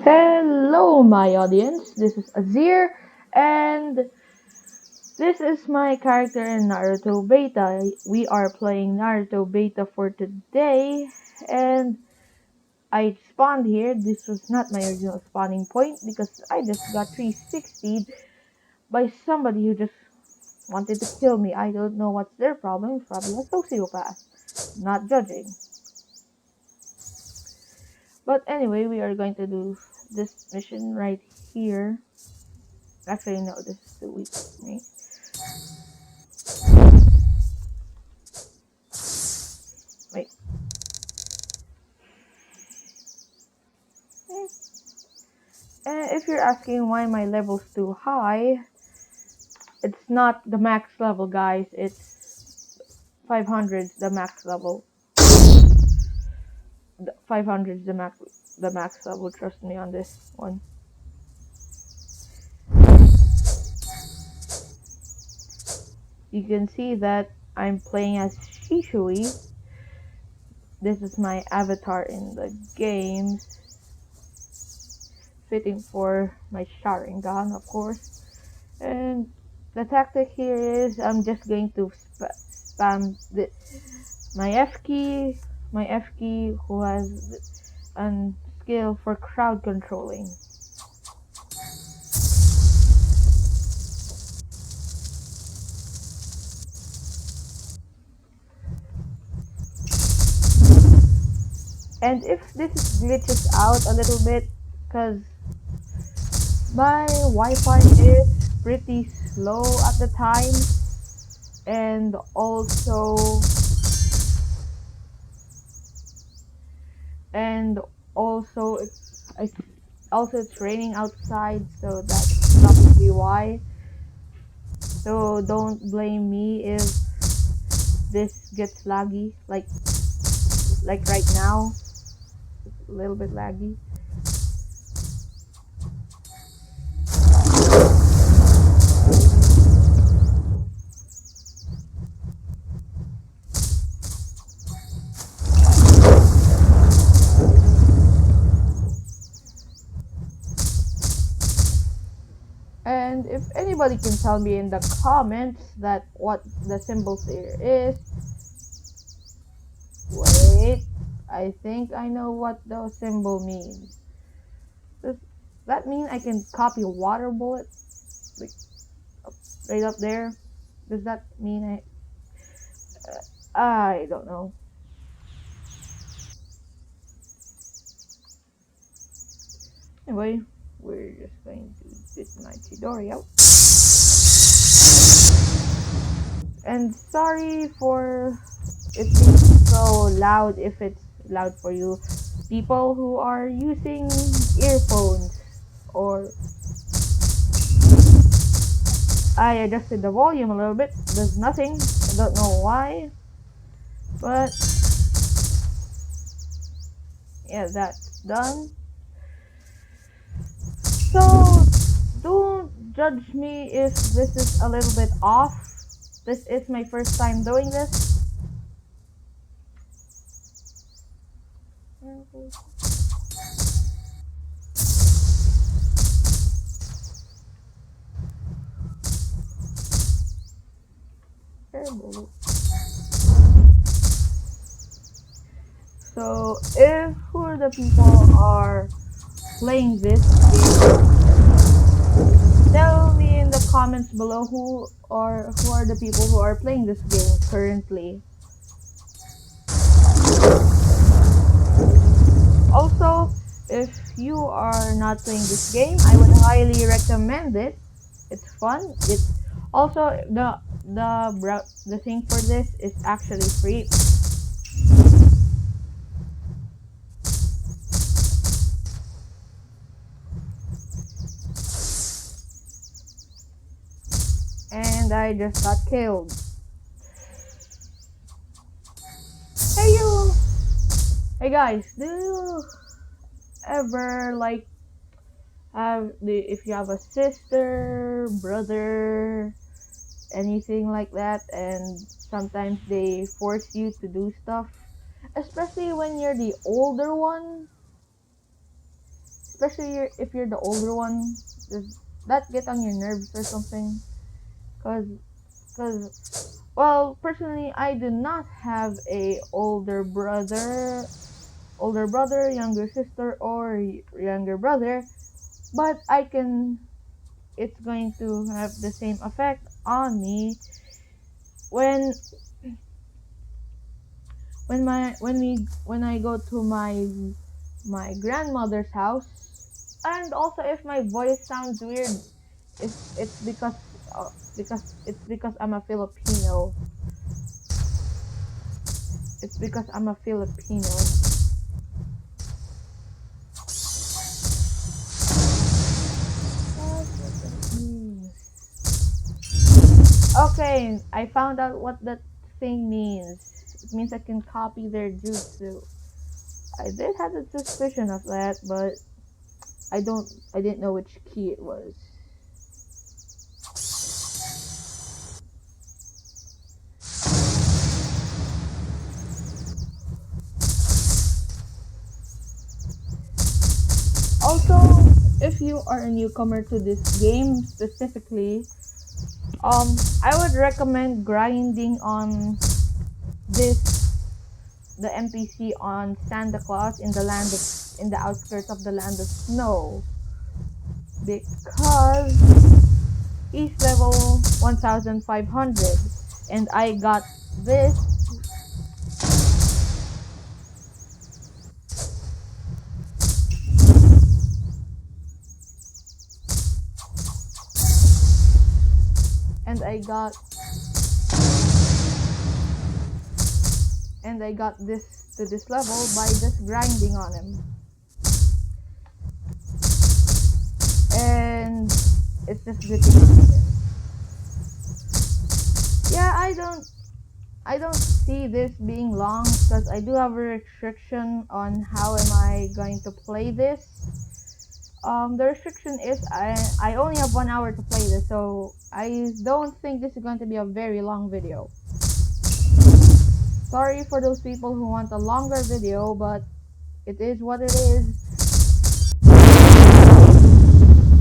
Hello, my audience. This is Azir, and this is my character in Naruto Beta. We are playing Naruto Beta for today, and I spawned here. This was not my original spawning point because I just got 360'd by somebody who just wanted to kill me. I don't know what's their problem. Probably a sociopath. Not judging. But anyway, we are going to do this mission right here. Actually, no, this is too weak for me. Wait. If you're asking why my level's too high, it's not the max level, guys. It's 500's the max level. 500's the max level. Trust me on this one. You can see that I'm playing as Shishui. This is my avatar in the games. Fitting for my Sharingan, of course. And the tactic here is I'm just going to spam my F key who has a skill for crowd controlling. And if this glitches out a little bit, because my Wi-Fi is pretty slow at the time, and also it's raining outside, so that's probably why. So don't blame me if this gets laggy, like right now, a little bit laggy. And if anybody can tell me in the comments that what the symbols here is. Wait, I think I know what the symbol means. Does that mean I can copy a water bullet? Like, right up there? Does that mean I don't know. Anyway, we're just going to get my Chidori out. And sorry for it being so loud if it's loud for you. People who are using earphones, or I adjusted the volume a little bit. There's nothing. I don't know why. But yeah, that's done. So don't judge me if this is a little bit off. This is my first time doing this. So if who are the people are playing this game, tell me in the comments below who are the people who are playing this game currently. Also, if you are not playing this game, I would highly recommend it. It's fun. It's also the thing for this is actually free. And I just got killed. Hey you! Hey guys, do you ever if you have a sister, brother, anything like that, and sometimes they force you to do stuff, especially when you're the older one? especially if you're the older one. Does that get on your nerves or something? Cause, well, personally, I do not have a older brother, younger sister, or younger brother, but I can. It's going to have the same effect on me when when I go to my grandmother's house, and also if my voice sounds weird, if it's because I'm a Filipino. It's because I'm a Filipino. That's what that means. Okay, I found out what that thing means. It means I can copy their jutsu. I did have a suspicion of that, but I didn't know which key it was. Also, if you are a newcomer to this game specifically, I would recommend grinding on this the NPC on Santa Claus in the outskirts of the land of snow, because he's level 1500 and I got this and I got this to this level by just grinding on him. And it's just glitching. Yeah, I don't see this being long because I do have a restriction on how am I going to play this. The restriction is I only have 1 hour to play this, so I don't think this is going to be a very long video. Sorry for those people who want a longer video, but it is what it is,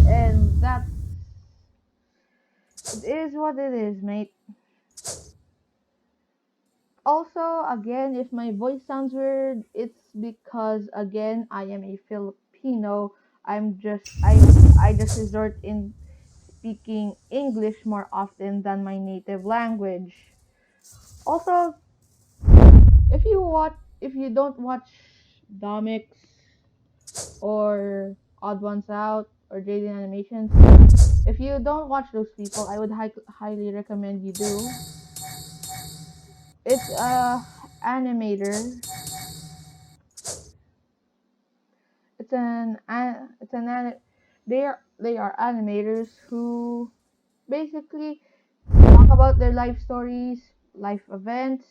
and that it is what it is, mate. Also, again, if my voice sounds weird, it's because again I am a Filipino. I just resort in speaking English more often than my native language. Also, if you don't watch Domix or Odd Ones Out or Jaden Animations, if you don't watch those people, I would highly recommend you do. It's a animator. It's an they are animators who basically talk about their life stories, life events.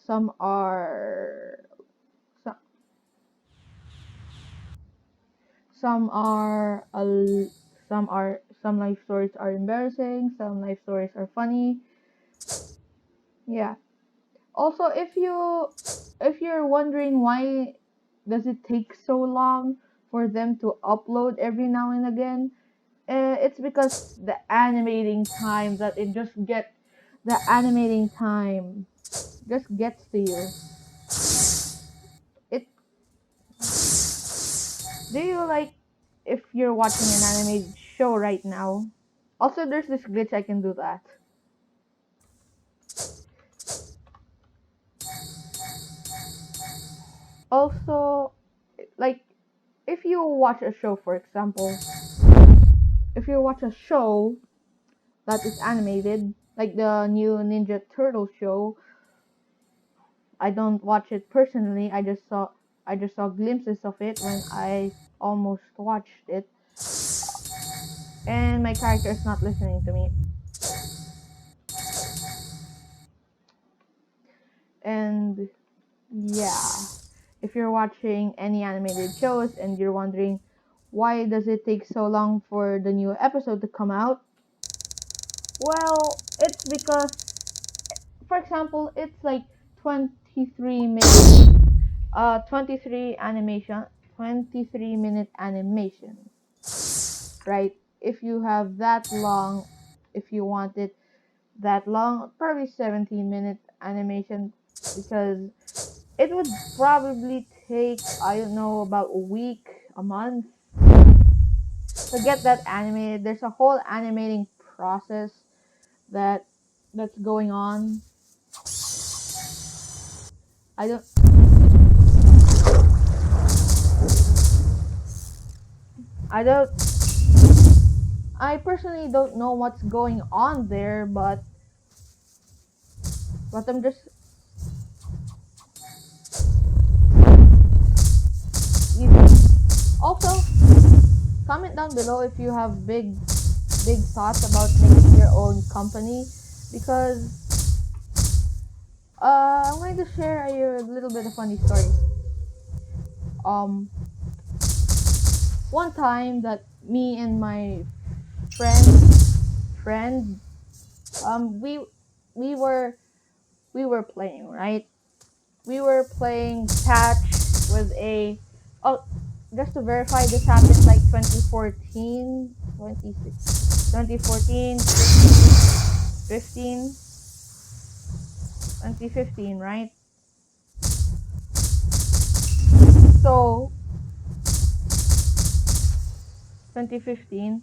Some are some, some are some life stories are embarrassing, some life stories are funny. Yeah. Also, if you're wondering why does it take so long for them to upload every now and again, it's because the animating time just gets to you. It Do you like if you're watching an animated show right now? Also, there's this glitch I can do that. Also, like if you watch a show, for example, if you watch a show that is animated, like the new Ninja Turtle show, I don't watch it personally. I just saw glimpses of it when I almost watched it, and my character is not listening to me. And yeah, if you're watching any animated shows and you're wondering why does it take so long for the new episode to come out, well, it's because, for example, it's like 23 minutes, 23 animation, 23-minute animation, right? If you have that long, if you want it that long, probably 17-minute animation, because it would probably take, I don't know, about a week, a month to get that animated. There's a whole animating process that that's going on. I don't I don't I personally don't know what's going on there, but I'm just you, also comment down below if you have big thoughts about making your own company, because I'm going to share a little bit of funny story. Um, one time that me and my friend um we we were we were playing, right? We were playing catch with a oh just to verify, this happened like 2014, 2015, right? So 2015.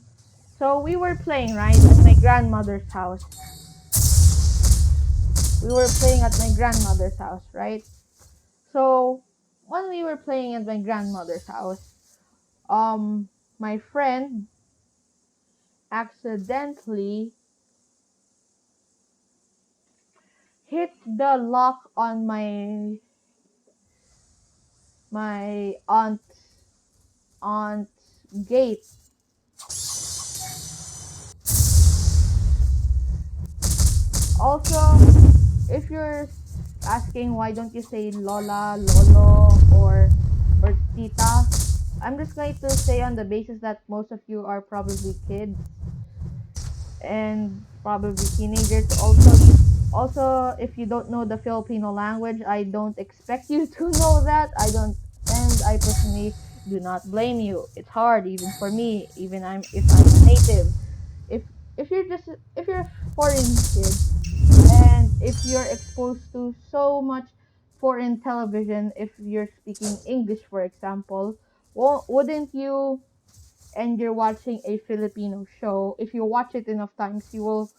So we were playing, right, at my grandmother's house. We were playing at my grandmother's house, right? So when we were playing at my grandmother's house, my friend accidentally hit the lock on my aunt's gate. Also, if you're asking why don't you say Lola, Lolo, or Tita, I'm just going to say on the basis that most of you are probably kids and probably teenagers. Also, if you don't know the Filipino language, I don't expect you to know that. I personally do not blame you. It's hard even for me, even if I'm a native. If if you're a foreign kid, and if you're exposed to so much foreign television, if you're speaking English, for example, wouldn't you, and you're watching a Filipino show, if you watch it enough times, you'll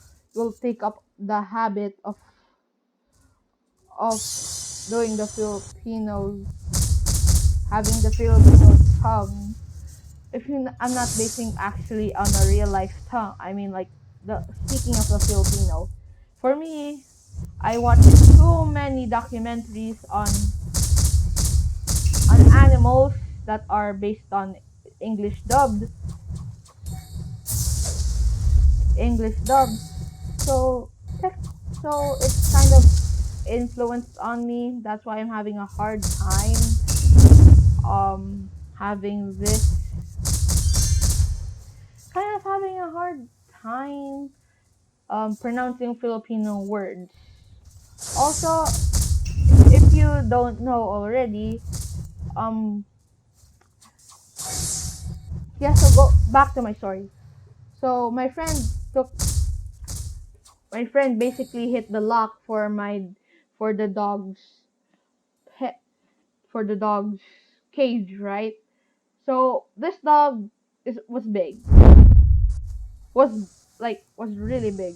take up the habit of doing the Filipino, having the Filipino tongue. I'm not basing actually on a real life tongue. I mean, like, the speaking of the Filipino. For me, I watched so many documentaries on animals that are based on English dubbed, English dubbed. So tech, so it's kind of influenced on me. That's why I'm having a hard time having this kind of having a hard time pronouncing Filipino words. Also, if you don't know already, um yeah, so go back to my story. So my friend basically hit the lock for the dog's pet for the dog's cage, right? So this dog was big, was really big,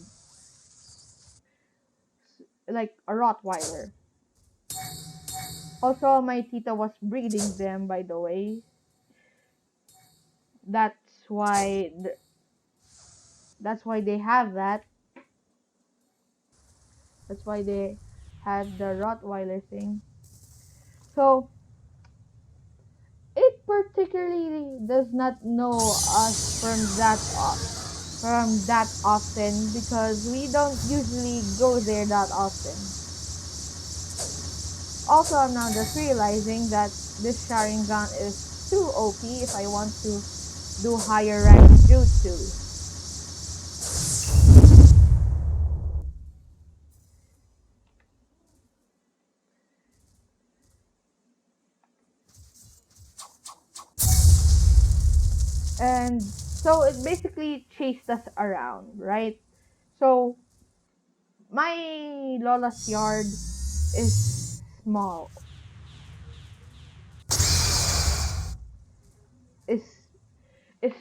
like a Rottweiler. Also, my tita was breeding them, by the way. That's why that's why they have that. That's why they had the Rottweiler thing. So it particularly does not know us from that often, because we don't usually go there that often. Also, I'm now just realizing that this Sharingan is too OP if I want to do higher rank jutsu. And so it basically chased us around, right? So my Lola's yard is small, is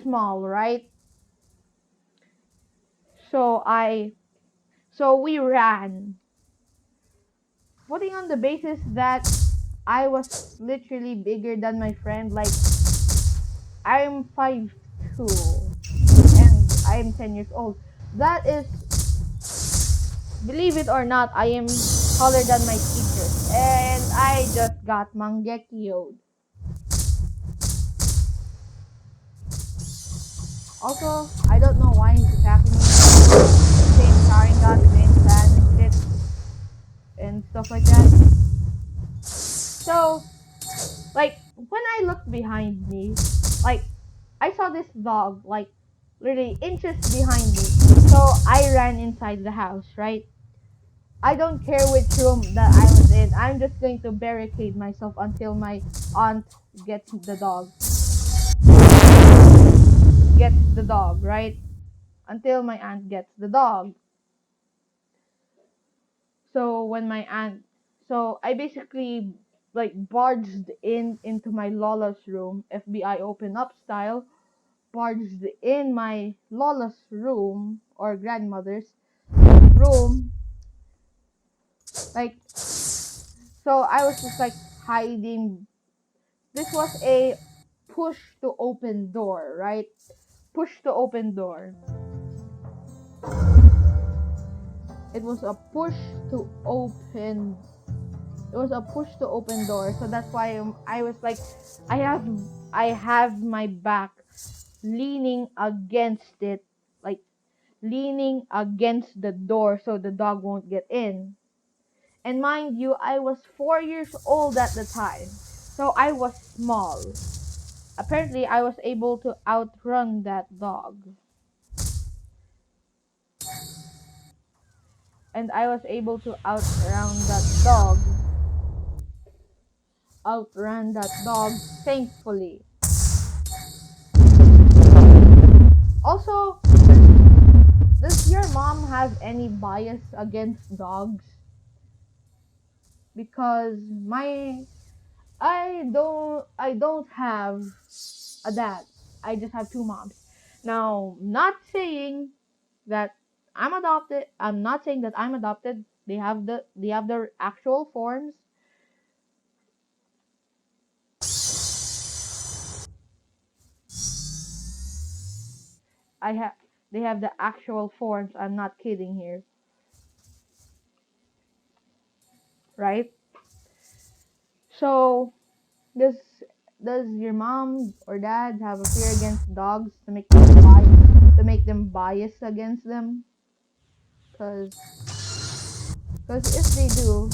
small, right? So we ran, putting on the basis that I was literally bigger than my friend. Like, I'm 5'2" and I'm 10 years old. That is, believe it or not, I am taller than my teachers, and I just got mangekyoed. Also, I don't know why he's attacking me. Same Sharingan, same clan and shit and stuff like that. So, like, when I looked behind me, like, I saw this dog, like, literally inches behind me. So I ran inside the house, right? I don't care which room that I was in. I'm just going to barricade myself until my aunt gets the dog. Gets the dog, right? Until my aunt gets the dog. So when my aunt, so I basically like barged in into my Lola's room, FBI open up style, barged in my Lola's room or grandmother's room, like, so I was just like hiding. This was a push to open door, right? Push to open door. It was a push to open. It was a push to open door. So that's why I was like, I have I have my back leaning against it, like leaning against the door so the dog won't get in. And mind you, I was 4 years old at the time, so I was small. Apparently, I was able to outrun that dog. And I was able to outrun that dog, thankfully. Also, does your mom have any bias against dogs? Because I don't have a dad. I just have two moms. Now, not saying that I'm adopted. I'm not saying that I'm adopted. They have their actual forms. I have They have the actual forms. I'm not kidding here, right? So, does does your mom or dad have a fear against dogs to make them biased against them? Cause if they do,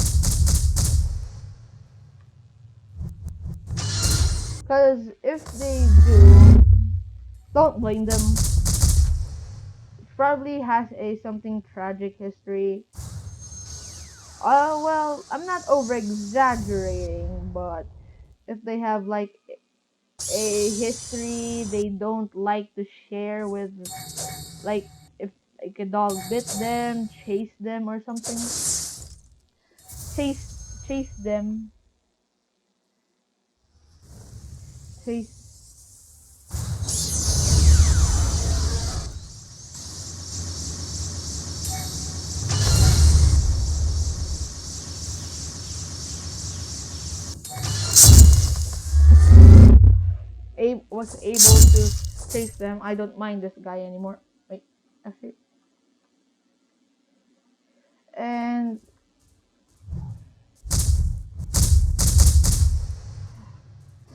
cause if they do, don't blame them. It probably has a something tragic history. Well, I'm not over exaggerating, but if they have like a history they don't like to share with, like, if like a dog bit them, chased them or something, chase chase them, chase was able to chase them. I don't mind this guy anymore. Wait, actually, and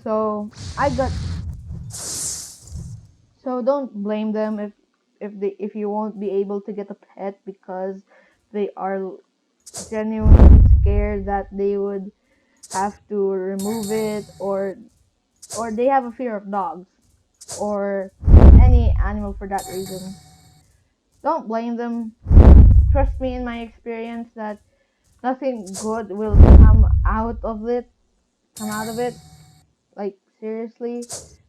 so I got so don't blame them if you won't be able to get a pet because they are genuinely scared that they would have to remove it, or they have a fear of dogs or any animal for that reason. Don't blame them. Trust me, in my experience, that nothing good will come out of it. Like, seriously.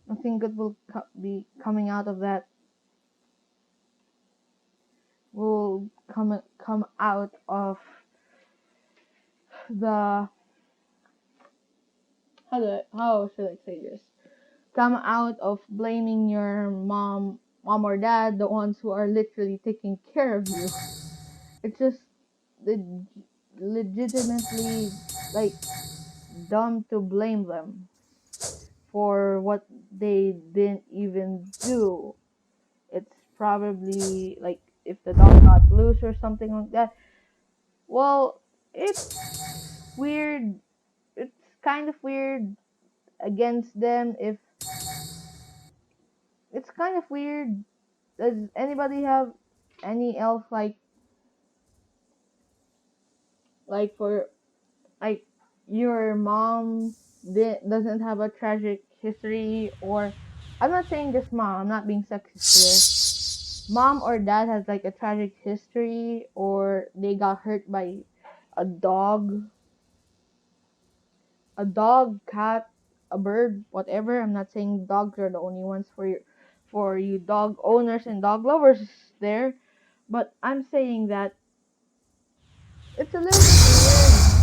Nothing good will be coming out of that. Will come out of the how should I say this? Come out of blaming your mom or dad, the ones who are literally taking care of you. It's just leg- legitimately like dumb to blame them for what they didn't even do. It's probably like if the dog got loose or something like that. Well, it's weird. It's kind of weird against them if it's kind of weird. Does anybody have any else for like your mom doesn't have a tragic history, or I'm not saying just mom, I'm not being sexist here. Mom or dad has like a tragic history, or they got hurt by a dog, cat, a bird, whatever. I'm not saying dogs are the only ones for you dog owners and dog lovers there, but I'm saying that it's a little bit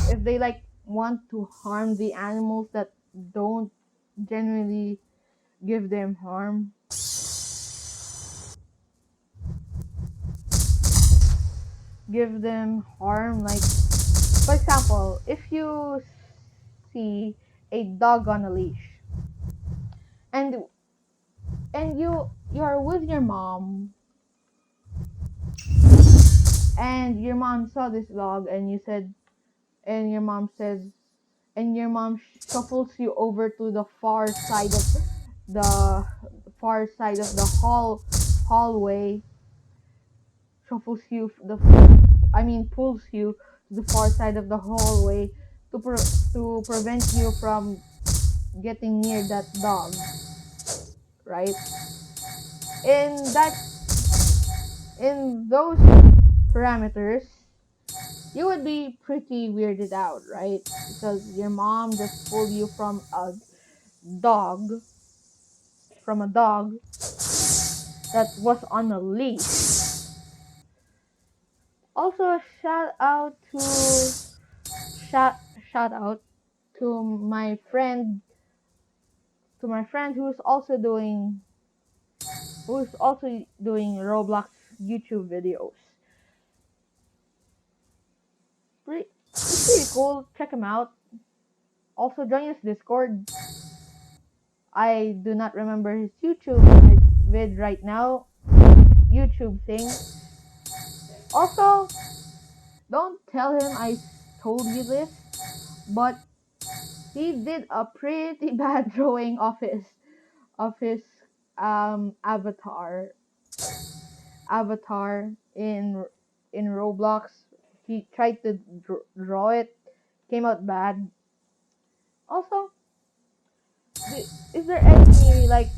weird if they like want to harm the animals that don't genuinely give them harm, like for example, if you see a dog on a leash and you're with your mom and your mom saw this dog and you said and your mom says and your mom shuffles you over to the the far side of the hallway, shuffles you the I mean pulls you to the far side of the hallway to prevent you from getting near that dog, right? In that in those parameters, you would be pretty weirded out, right? Because your mom just pulled you dog from a dog that was on a leash. Also, a shout shout out to my friend who's also doing Roblox YouTube videos. Pretty, he's pretty cool. Check him out. Also, join his Discord. I do not remember his YouTube vid right now. YouTube thing. Also, don't tell him I told you this, but he did a pretty bad drawing of his avatar in Roblox. He tried to draw it, came out bad. Also, is there any like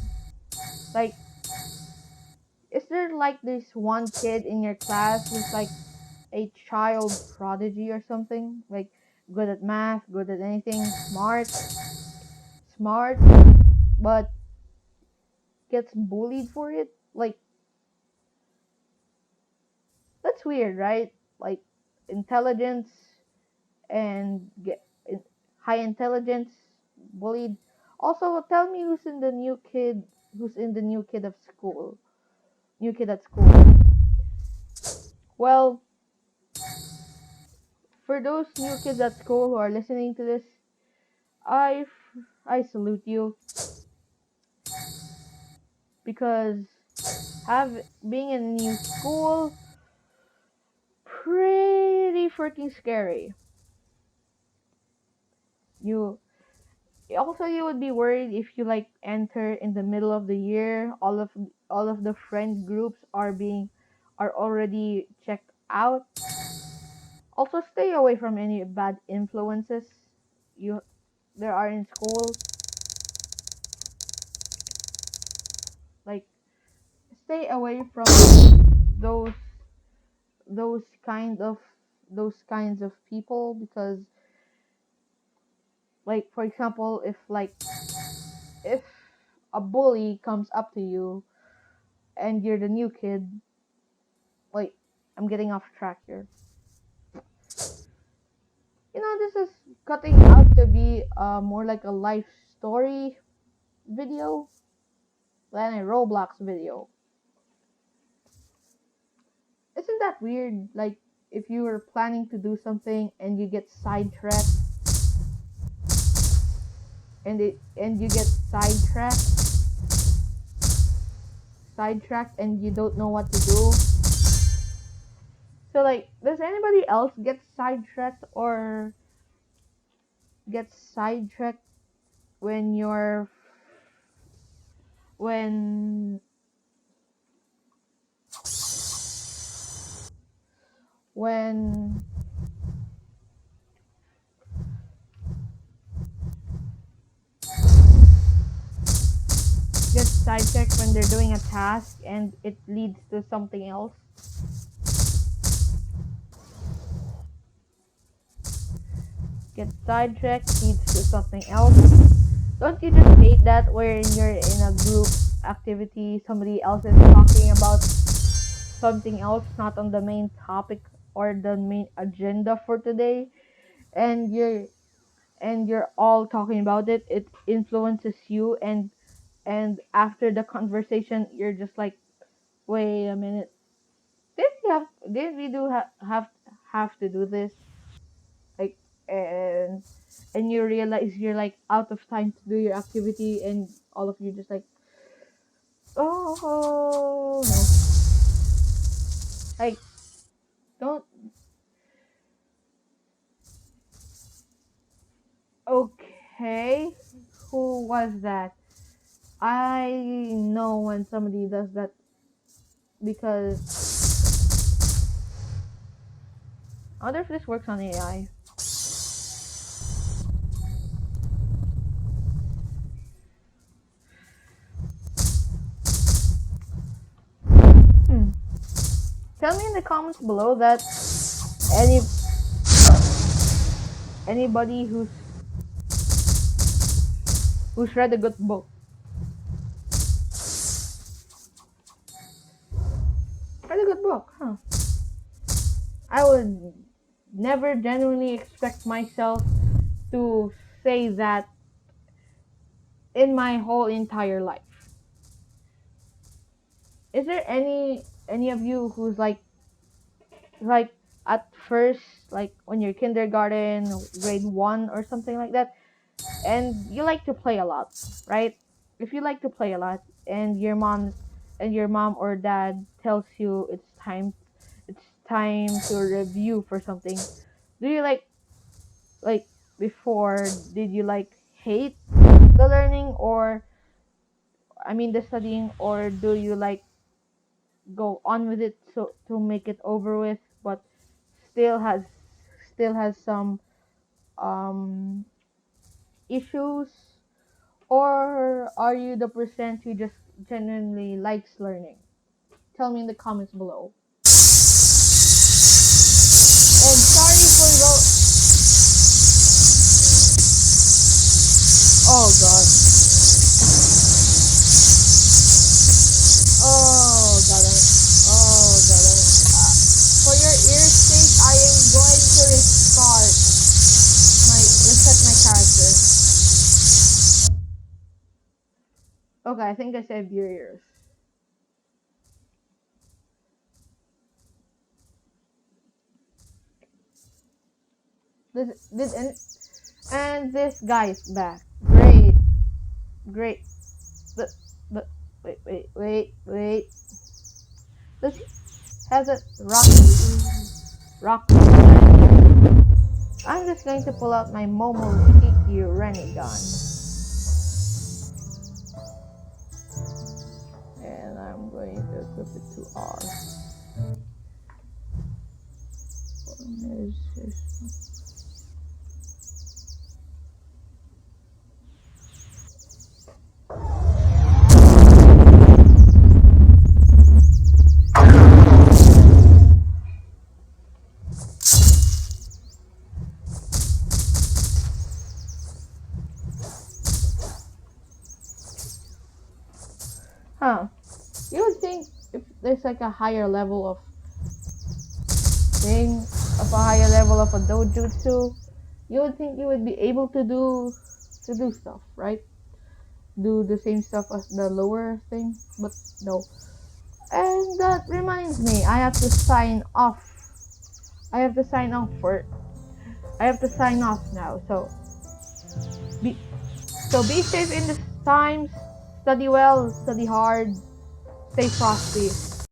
is there like this one kid in your class who's like a child prodigy or something? Like good at math, good at anything, smart, but gets bullied for it? Like that's weird, right? Like intelligence and high intelligence bullied. Also, tell me who's in the new kid at school. Well, for those new kids at school who are listening to this, I I salute you because have being in a new school pretty freaking scary. You you would be worried if you like enter in the middle of the year, all of the friend groups are already checked out. Also, stay away from any bad influences you there are in school. Like stay away from those those kind of those kinds of people, because like for example if a bully comes up to you and you're the new kid. Wait, I'm getting off track here. This is cutting out to be more like a life story video than a Roblox video. Isn't that weird? Like, if you were planning to do something and you get sidetracked and you don't know what to do. So like, does anybody else get sidetracked when you're when when get sidetracked when they're doing a task and it leads to something else? Get sidetracked leads to something else. Don't you just hate that wherein you're in a group activity, somebody else is talking about something else not on the main topic or the main agenda for today, and you're all talking about it. It influences you, and after the conversation you're just like, wait a minute, did we do have to do this? Like, and you realize you're like out of time to do your activity, and all of you just like, oh no. Like, don't. Okay, who was that? I know when somebody does that, because I wonder if this works on AI. Tell me in the comments below that any anybody who's read a good book. Read a good book, huh? I would never genuinely expect myself to say that in my whole entire life. Is there any of you who's like at first, like when you're kindergarten, grade 1 or something like that, and you like to play a lot, right? If you like to play a lot and your mom or dad tells you it's time to review for something, do you like before, did you like hate the learning, or I mean the studying, or do you like go on with it so to make it over with, but still has some um issues, or are you the percent who just genuinely likes learning? Tell me in the comments below. And sorry for the oh god. Oh god. Oh god. For your ear's sake, I am going to reset my character. Okay, I think I saved your ears. And this guy's back. Great. But wait. Does he has a rock? I'm just going to pull out my Momo Kiki Renegon, and I'm going to equip it to R. Huh. You would think if there's like a higher level of thing, of a higher level of a dojutsu, you would think you would be able to do stuff, right? Do the same stuff as the lower thing, but no. And that reminds me, I have to sign off. I have to sign off for. I have to sign off now. Be be safe in these times. Study well, study hard, stay frosty.